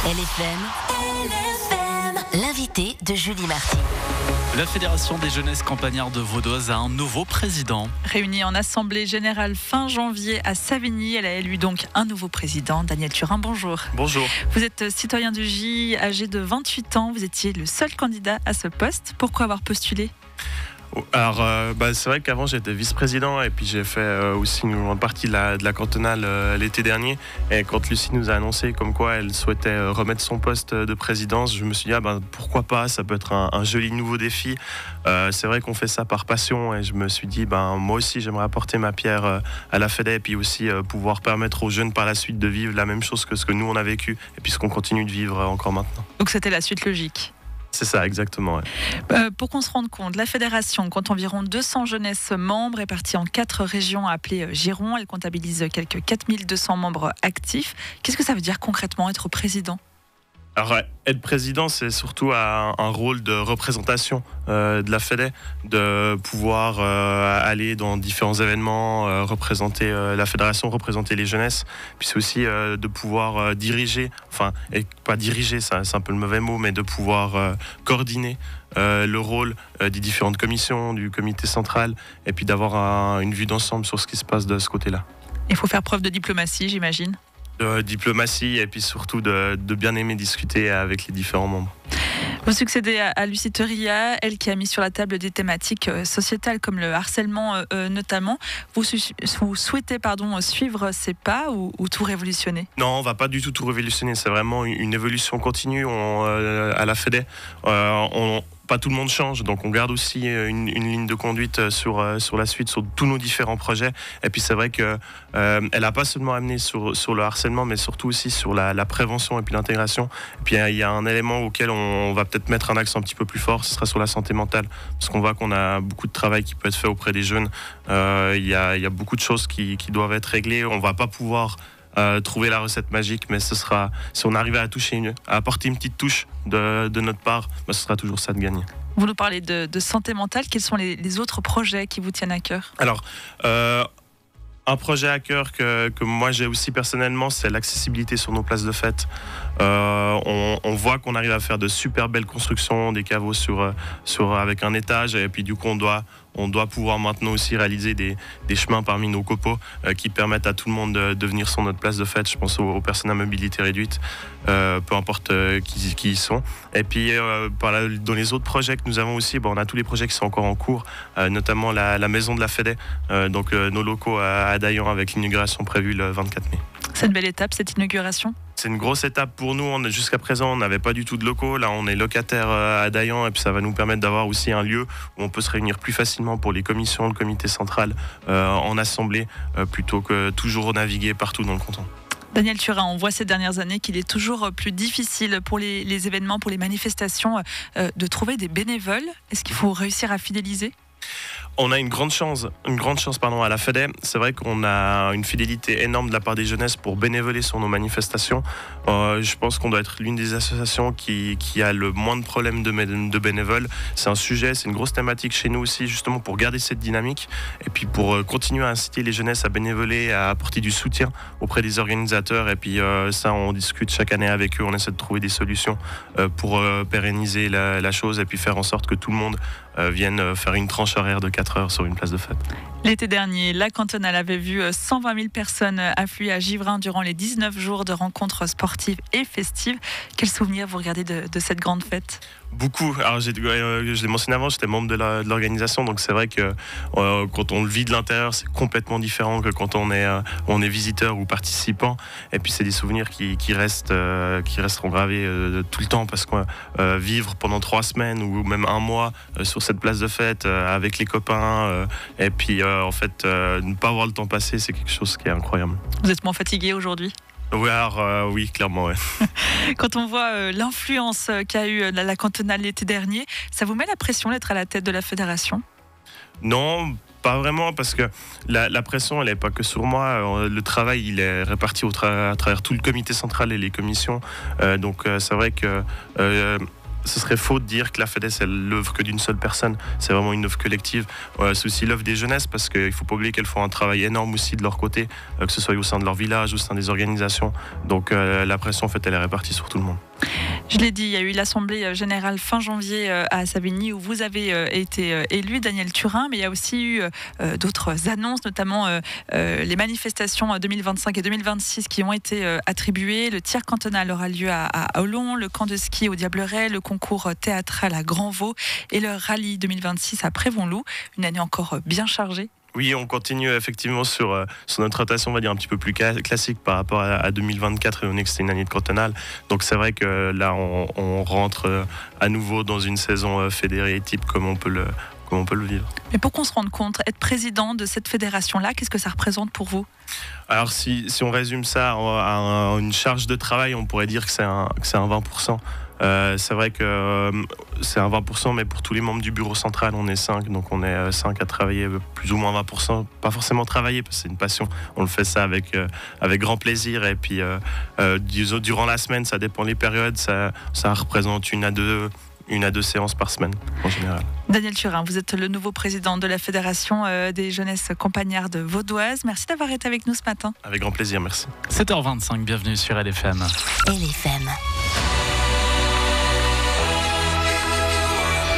LFM, l'invité de Julie Marty. La Fédération des jeunesses campagnardes vaudoises a un nouveau président. Réunie en assemblée générale fin janvier à Savigny, elle a élu donc un nouveau président, Daniel Turin. Bonjour. Bonjour. Vous êtes citoyen du J, âgé de 28 ans. Vous étiez le seul candidat à ce poste. Pourquoi avoir postulé ? Alors, c'est vrai qu'avant j'étais vice-président et puis j'ai fait aussi une grande partie de la cantonale l'été dernier. Et quand Lucie nous a annoncé comme quoi elle souhaitait remettre son poste de présidence, je me suis dit pourquoi pas, ça peut être un joli nouveau défi. C'est vrai qu'on fait ça par passion et je me suis dit moi aussi j'aimerais apporter ma pierre à la Fédé et puis aussi pouvoir permettre aux jeunes par la suite de vivre la même chose que ce que nous on a vécu et puis ce qu'on continue de vivre encore maintenant. Donc c'était la suite logique. C'est ça, exactement. Ouais. Pour qu'on se rende compte, la fédération compte environ 200 jeunesses membres réparties en 4 régions appelées Giron. Elle comptabilise quelques 4200 membres actifs. Qu'est-ce que ça veut dire concrètement être président ? Alors, être président, c'est surtout un rôle de représentation de la Fédé, de pouvoir aller dans différents événements, représenter la fédération, représenter les jeunesses. Puis c'est aussi de pouvoir diriger, et pas diriger, c'est un peu le mauvais mot, mais de pouvoir coordonner le rôle des différentes commissions, du comité central, et puis d'avoir une vue d'ensemble sur ce qui se passe de ce côté-là. Il faut faire preuve de diplomatie, j'imagine. De diplomatie et puis surtout de bien aimer discuter avec les différents membres. Vous succédez à Lucie Teria, elle qui a mis sur la table des thématiques sociétales comme le harcèlement notamment. Vous souhaitez suivre ces pas ou tout révolutionner ? Non, on ne va pas du tout révolutionner, c'est vraiment une évolution continue à la Fédé. Pas tout le monde change, donc on garde aussi une ligne de conduite sur la suite, sur tous nos différents projets. Et puis c'est vrai qu'elle n'a pas seulement amené sur le harcèlement, mais surtout aussi sur la prévention et puis l'intégration. Et puis il y a un élément auquel on va peut-être mettre un accent un petit peu plus fort, ce sera sur la santé mentale, parce qu'on voit qu'on a beaucoup de travail qui peut être fait auprès des jeunes. Il y a beaucoup de choses qui doivent être réglées. On ne va pas pouvoir trouver la recette magique, mais ce sera, si on arrive à apporter une petite touche de notre part, ce sera toujours ça de gagner. Vous nous parlez de santé mentale, quels sont les autres projets qui vous tiennent à cœur ? Alors, un projet à cœur que moi j'ai aussi personnellement, c'est l'accessibilité sur nos places de fête. On voit qu'on arrive à faire de super belles constructions, des caveaux avec un étage, et puis du coup on doit pouvoir maintenant aussi réaliser des chemins parmi nos copeaux qui permettent à tout le monde de venir sur notre place de fête. Je pense aux personnes à mobilité réduite, peu importe qui y sont. Et puis dans les autres projets que nous avons aussi, on a tous les projets qui sont encore en cours, notamment la maison de la Fédé, donc nos locaux à Dayan avec l'inauguration prévue le 24 mai. C'est une belle étape, cette inauguration ? C'est une grosse étape pour nous. Jusqu'à présent, on n'avait pas du tout de locaux. Là, on est locataire à Dayan et puis ça va nous permettre d'avoir aussi un lieu où on peut se réunir plus facilement pour les commissions, le comité central en assemblée, plutôt que toujours naviguer partout dans le canton. Daniel Turin, on voit ces dernières années qu'il est toujours plus difficile pour les événements, pour les manifestations, de trouver des bénévoles. Est-ce qu'il faut réussir à fidéliser ? On a une grande chance à la Fédé. C'est vrai qu'on a une fidélité énorme de la part des jeunesses pour bénévoler sur nos manifestations. Je pense qu'on doit être l'une des associations qui a le moins de problèmes de bénévoles. C'est un sujet, c'est une grosse thématique chez nous aussi, justement pour garder cette dynamique et puis pour continuer à inciter les jeunesses à bénévoler, à apporter du soutien auprès des organisateurs. Et puis ça, on discute chaque année avec eux, on essaie de trouver des solutions pour pérenniser la chose et puis faire en sorte que tout le monde vienne faire une tranche horaire de 4 heures sur une place de fête. L'été dernier, la cantonale avait vu 120 000 personnes affluer à Givrin durant les 19 jours de rencontres sportives et festives. Quel souvenir vous regardez de cette grande fête ? Beaucoup. Alors, je l'ai mentionné avant, j'étais membre de l'organisation, donc c'est vrai que quand on le vit de l'intérieur, c'est complètement différent que quand on est visiteur ou participant. Et puis c'est des souvenirs qui resteront gravés tout le temps, parce que vivre pendant 3 semaines ou même 1 mois sur cette place de fête avec les copains, et puis ne pas voir le temps passer, c'est quelque chose qui est incroyable. Vous êtes moins fatigué aujourd'hui ? Oui, clairement. Ouais. Quand on voit l'influence qu'a eu la cantonale l'été dernier, ça vous met la pression d'être à la tête de la fédération ? Non, pas vraiment, parce que la pression, elle n'est pas que sur moi. Le travail, il est réparti à travers tout le comité central et les commissions. Donc c'est vrai que ce serait faux de dire que la FEDES c'est l'œuvre que d'une seule personne. C'est vraiment une œuvre collective. C'est aussi l'œuvre des jeunesses parce qu'il ne faut pas oublier qu'elles font un travail énorme aussi de leur côté, que ce soit au sein de leur village, au sein des organisations. Donc la pression en fait elle est répartie sur tout le monde. Je l'ai dit, il y a eu l'Assemblée générale fin janvier à Savigny où vous avez été élu, Daniel Turin, mais il y a aussi eu d'autres annonces, notamment les manifestations 2025 et 2026 qui ont été attribuées. Le tiers cantonal aura lieu à Olon, le camp de ski au Diableret, le concours théâtral à Grand-Vaux et le rallye 2026 à Prévonloup. Une année encore bien chargée. Oui, on continue effectivement sur notre rotation, on va dire, un petit peu plus classique par rapport à 2024, étant donné que c'était une année de cantonale. Donc c'est vrai que là, on rentre à nouveau dans une saison fédérée type comme on peut le vivre. Mais pour qu'on se rende compte, être président de cette fédération-là, qu'est-ce que ça représente pour vous ? Alors si on résume ça à une charge de travail, on pourrait dire que c'est un 20%. C'est vrai que c'est un 20%, mais pour tous les membres du bureau central, on est 5. Donc on est 5 à travailler plus ou moins 20%. Pas forcément travailler, parce que c'est une passion. On le fait ça avec grand plaisir. Et puis durant la semaine, ça dépend des périodes, ça représente une à deux séances par semaine, en général. Daniel Turin, vous êtes le nouveau président de la Fédération des jeunesses campagnardes vaudoises. Merci d'avoir été avec nous ce matin. Avec grand plaisir, merci. 7h25, bienvenue sur LFM. LFM.